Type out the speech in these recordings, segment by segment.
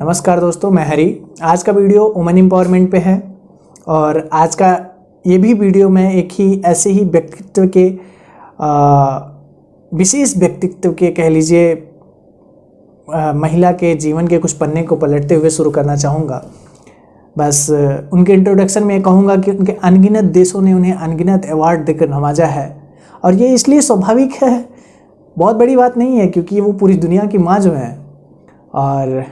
नमस्कार दोस्तों, मैं हरी। आज का वीडियो वुमेन एम्पावरमेंट पे है और आज का ये भी वीडियो मैं एक ही ऐसे ही व्यक्तित्व के विशेष व्यक्तित्व के कह लीजिए महिला के जीवन के कुछ पन्ने को पलटते हुए शुरू करना चाहूँगा। बस उनके इंट्रोडक्शन में कहूँगा कि उनके अनगिनत देशों ने उन्हें अनगिनत अवार्ड देकर नवाजा है और ये इसलिए स्वाभाविक है, बहुत बड़ी बात नहीं है, क्योंकि वो पूरी दुनिया की माँ जो है। और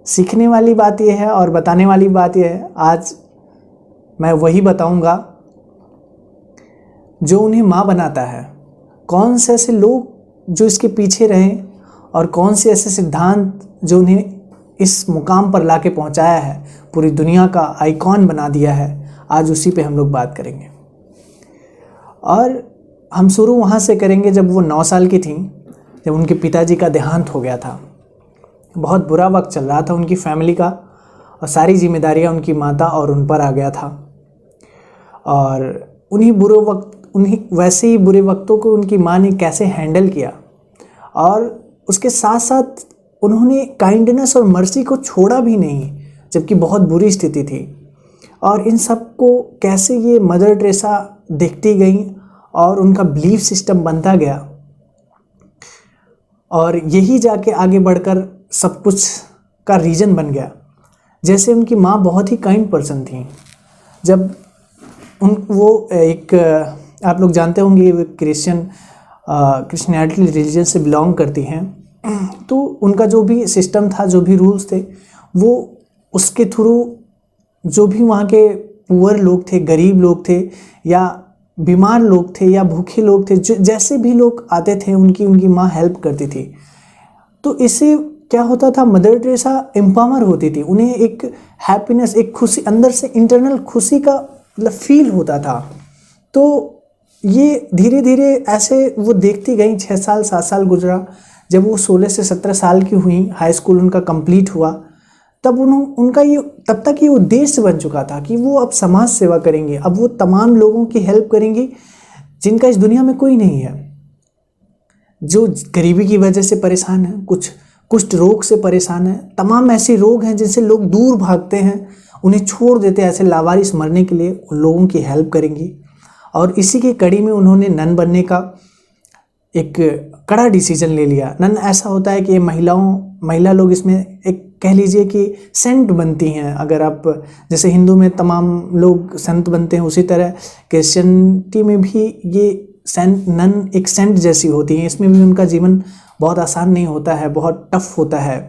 सीखने वाली बात यह है और बताने वाली बात यह है, आज मैं वही बताऊंगा जो उन्हें माँ बनाता है। कौन से ऐसे लोग जो इसके पीछे रहे और कौन से ऐसे सिद्धांत जो उन्हें इस मुकाम पर लाके पहुंचाया है, पूरी दुनिया का आइकॉन बना दिया है। आज उसी पे हम लोग बात करेंगे और हम शुरू वहाँ से करेंगे जब वो 9 साल की थी, जब उनके पिताजी का देहांत हो गया था। बहुत बुरा वक्त चल रहा था उनकी फैमिली का और सारी जिम्मेदारियां उनकी माता और उन पर आ गया था। और उन्हीं वैसे ही बुरे वक्तों को उनकी माँ ने कैसे हैंडल किया और उसके साथ साथ उन्होंने काइंडनेस और मर्सी को छोड़ा भी नहीं, जबकि बहुत बुरी स्थिति थी। और इन सब को कैसे ये मदर टेरेसा देखती गई और उनका बिलीफ सिस्टम बनता गया और यही जाके आगे बढ़कर सब कुछ का रीज़न बन गया। जैसे उनकी माँ बहुत ही काइंड पर्सन थी। जब वो एक आप लोग जानते होंगे वो क्रिश्चियनिटी रिलीजन से बिलोंग करती हैं, तो उनका जो भी सिस्टम था, जो भी रूल्स थे, वो उसके थ्रू जो भी वहाँ के पुअर लोग थे, गरीब लोग थे या बीमार लोग थे या भूखे लोग थे, जैसे भी लोग आते थे उनकी माँ हेल्प करती थी। तो इससे क्या होता था, मदर टेरेसा एम्पावर होती थी। उन्हें एक हैप्पीनेस, एक खुशी, अंदर से इंटरनल खुशी का मतलब फील होता था। तो ये धीरे धीरे ऐसे वो देखती गई। 6 साल 7 साल गुजरा। जब वो 16 से 17 साल की हुई, हाई स्कूल उनका कंप्लीट हुआ, तब उनका ये तब तक ये उद्देश्य बन चुका था कि वो अब समाज सेवा करेंगे। अब वो तमाम लोगों की हेल्प करेंगी जिनका इस दुनिया में कोई नहीं है, जो गरीबी की वजह से परेशान है, कुछ कुष्ठ रोग से परेशान है। तमाम ऐसे रोग हैं जिनसे लोग दूर भागते हैं, उन्हें छोड़ देते हैं ऐसे लावारिस मरने के लिए। उन लोगों की हेल्प करेंगी। और इसी की कड़ी में उन्होंने नन बनने का एक कड़ा डिसीजन ले लिया। नन ऐसा होता है कि महिला लोग इसमें एक कह लीजिए कि सेंट बनती हैं। अगर आप जैसे हिंदू में तमाम लोग संत बनते हैं, उसी तरह क्रिश्चियनिटी में भी ये नन एक सेंट जैसी होती हैं। इसमें भी उनका जीवन बहुत आसान नहीं होता है, बहुत टफ होता है।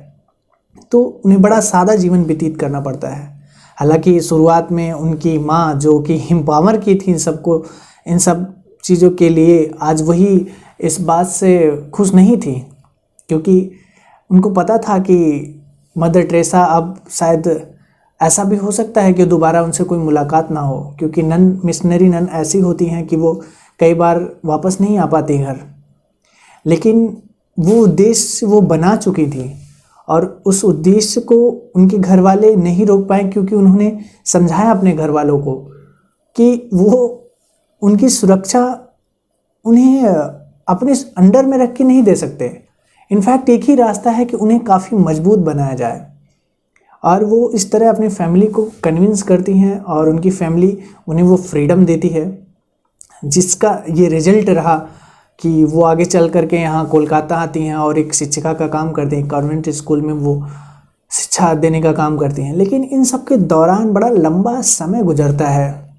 तो उन्हें बड़ा सादा जीवन व्यतीत करना पड़ता है। हालांकि शुरुआत में उनकी माँ जो कि एम्पावर की थी सबको, इन सब चीज़ों के लिए, आज वही इस बात से खुश नहीं थी, क्योंकि उनको पता था कि मदर टेरेसा अब शायद ऐसा भी हो सकता है कि दोबारा उनसे कोई मुलाकात ना हो, क्योंकि मिशनरी नन ऐसी होती हैं कि वो कई बार वापस नहीं आ पाती घर। लेकिन वो उद्देश्य वो बना चुकी थी और उस उद्देश्य को उनके घर वाले नहीं रोक पाए, क्योंकि उन्होंने समझाया अपने घर वालों को कि वो उनकी सुरक्षा उन्हें अपने अंडर में रख के नहीं दे सकते। इनफैक्ट एक ही रास्ता है कि उन्हें काफ़ी मजबूत बनाया जाए। और वो इस तरह अपनी फैमिली को कन्विंस करती हैं और उनकी फैमिली उन्हें वो फ्रीडम देती है, जिसका ये रिजल्ट रहा कि वो आगे चल करके यहाँ कोलकाता आती हैं और एक शिक्षिका का काम करती हैं। कॉन्वेंट स्कूल में वो शिक्षा देने का काम करती हैं। लेकिन इन सब के दौरान बड़ा लंबा समय गुजरता है।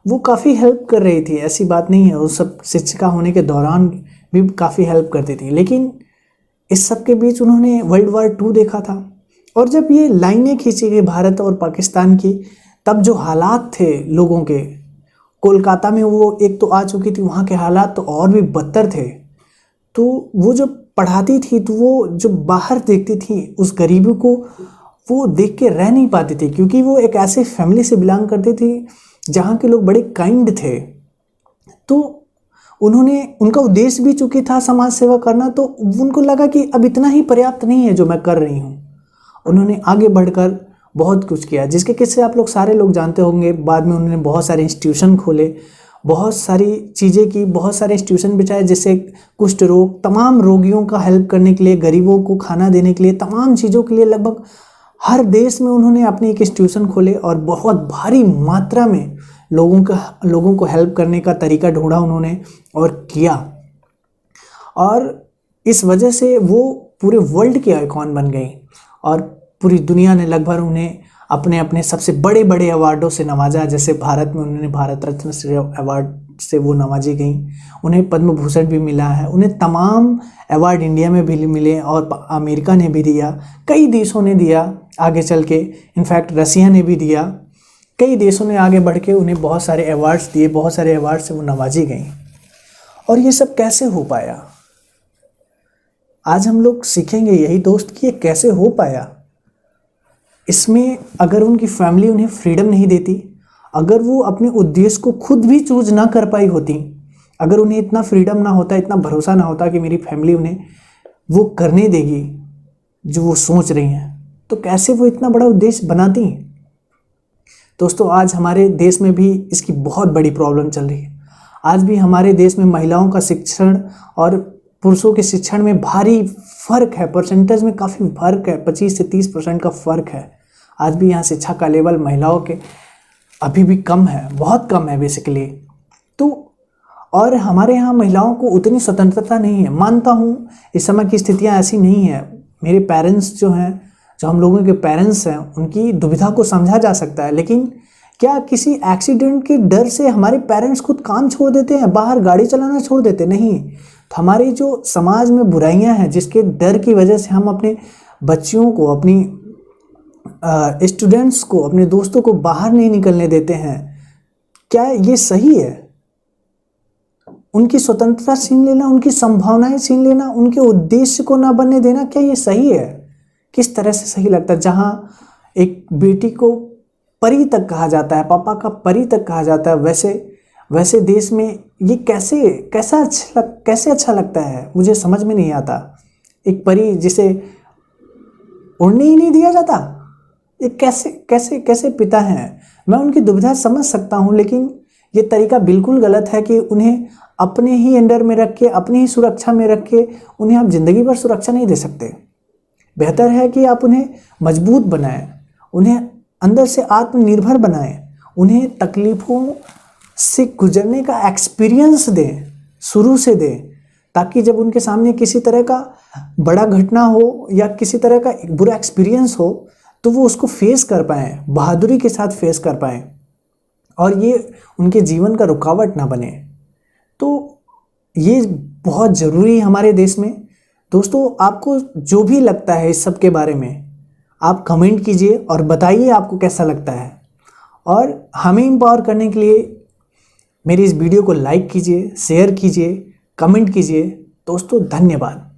वो काफ़ी हेल्प कर रही थी, ऐसी बात नहीं है, उस सब शिक्षिका होने के दौरान भी काफ़ी हेल्प करती थी। लेकिन इस सब के बीच उन्होंने वर्ल्ड वार 2 देखा था। और जब ये लाइनें खींची गई भारत और पाकिस्तान की, तब जो हालात थे लोगों के, कोलकाता में वो एक तो आ चुकी थी, वहाँ के हालात तो और भी बदतर थे। तो वो जब पढ़ाती थी तो वो जो बाहर देखती थी उस गरीबी को, वो देख के रह नहीं पाती थी, क्योंकि वो एक ऐसे फैमिली से बिलोंग करती थी जहाँ के लोग बड़े काइंड थे। तो उनका उद्देश्य भी चूंकि था समाज सेवा करना, तो उनको लगा कि अब इतना ही पर्याप्त नहीं है जो मैं कर रही हूँ। उन्होंने आगे बढ़कर बहुत कुछ किया, जिसके किस्से आप लोग सारे लोग जानते होंगे। बाद में उन्होंने बहुत सारे इंस्टीट्यूशन खोले बहुत सारी चीज़ें की, बहुत सारे इंस्टीट्यूशन बिछाए, जैसे कुष्ठ रोग, तमाम रोगियों का हेल्प करने के लिए, गरीबों को खाना देने के लिए, तमाम चीज़ों के लिए लगभग हर देश में उन्होंने अपने एक इंस्टीट्यूशन खोले और बहुत भारी मात्रा में लोगों को हेल्प करने का तरीका ढूंढा उन्होंने और किया। और इस वजह से वो पूरे वर्ल्ड के आइकॉन बन गई और पूरी दुनिया ने लगभग उन्हें अपने अपने सबसे बड़े बड़े अवार्डों से नवाजा। जैसे भारत में उन्होंने भारत रत्न से अवार्ड से वो नवाजी गई, उन्हें पद्म भूषण भी मिला है, उन्हें तमाम अवार्ड इंडिया में भी मिले और अमेरिका ने भी दिया, कई देशों ने दिया आगे चल के, इनफैक्ट रसिया ने भी दिया, कई देशों ने आगे बढ़ के उन्हें बहुत सारे अवार्ड्स दिए, बहुत सारे अवार्ड से वो नवाजी गई। और ये सब कैसे हो पाया, आज हम लोग सीखेंगे यही दोस्त कि ये कैसे हो पाया। इसमें अगर उनकी फैमिली उन्हें फ्रीडम नहीं देती, अगर वो अपने उद्देश्य को खुद भी चूज ना कर पाई होती, अगर उन्हें इतना फ्रीडम ना होता, इतना भरोसा ना होता कि मेरी फैमिली उन्हें वो करने देगी जो वो सोच रही हैं, तो कैसे वो इतना बड़ा उद्देश्य बनाती। दोस्तों, आज हमारे देश में भी इसकी बहुत बड़ी प्रॉब्लम चल रही है। आज भी हमारे देश में महिलाओं का शिक्षण और पुरुषों के शिक्षण में भारी फर्क है, परसेंटेज में काफ़ी फर्क है, 25 से 30% का फर्क है। आज भी यहाँ शिक्षा का लेवल महिलाओं के अभी भी कम है, बहुत कम है बेसिकली। तो और हमारे यहाँ महिलाओं को उतनी स्वतंत्रता नहीं है। मानता हूँ इस समय की स्थितियाँ ऐसी नहीं है, मेरे पेरेंट्स जो हैं, जो हम लोगों के पेरेंट्स हैं, उनकी दुविधा को समझा जा सकता है, लेकिन क्या किसी एक्सीडेंट के डर से हमारे पेरेंट्स खुद काम छोड़ देते हैं, बाहर गाड़ी चलाना छोड़ देते? नहीं। तो हमारी जो समाज में बुराइयां हैं, जिसके डर की वजह से हम अपने बच्चियों को, अपनी स्टूडेंट्स को, अपने दोस्तों को बाहर नहीं निकलने देते हैं, क्या ये सही है? उनकी स्वतंत्रता छीन लेना, उनकी संभावनाएं छीन लेना, उनके उद्देश्य को ना बनने देना, क्या ये सही है? किस तरह से सही लगता है? जहां एक बेटी को परी तक कहा जाता है, पापा का परी तक कहा जाता है, वैसे देश में ये कैसे अच्छा लगता है? मुझे समझ में नहीं आता। एक परी जिसे उड़ने ही नहीं दिया जाता, ये कैसे पिता हैं? मैं उनकी दुविधा समझ सकता हूँ, लेकिन ये तरीका बिल्कुल गलत है कि उन्हें अपने ही अंडर में रख के, अपनी ही सुरक्षा में रख के उन्हें आप जिंदगी भर सुरक्षा नहीं दे सकते। बेहतर है कि आप उन्हें मजबूत बनाएं, उन्हें अंदर से आत्मनिर्भर बनाएं, उन्हें तकलीफों से गुजरने का एक्सपीरियंस दें, शुरू से दें, ताकि जब उनके सामने किसी तरह का बड़ा घटना हो या किसी तरह का एक बुरा एक्सपीरियंस हो, तो वो उसको फेस कर पाएँ, बहादुरी के साथ फेस कर पाएँ और ये उनके जीवन का रुकावट ना बने। तो ये बहुत ज़रूरी है हमारे देश में। दोस्तों, आपको जो भी लगता है इस सब के बारे में, आप कमेंट कीजिए और बताइए आपको कैसा लगता है। और हमें एम्पावर करने के लिए मेरी इस वीडियो को लाइक कीजिए, शेयर कीजिए, कमेंट कीजिए। दोस्तों, धन्यवाद।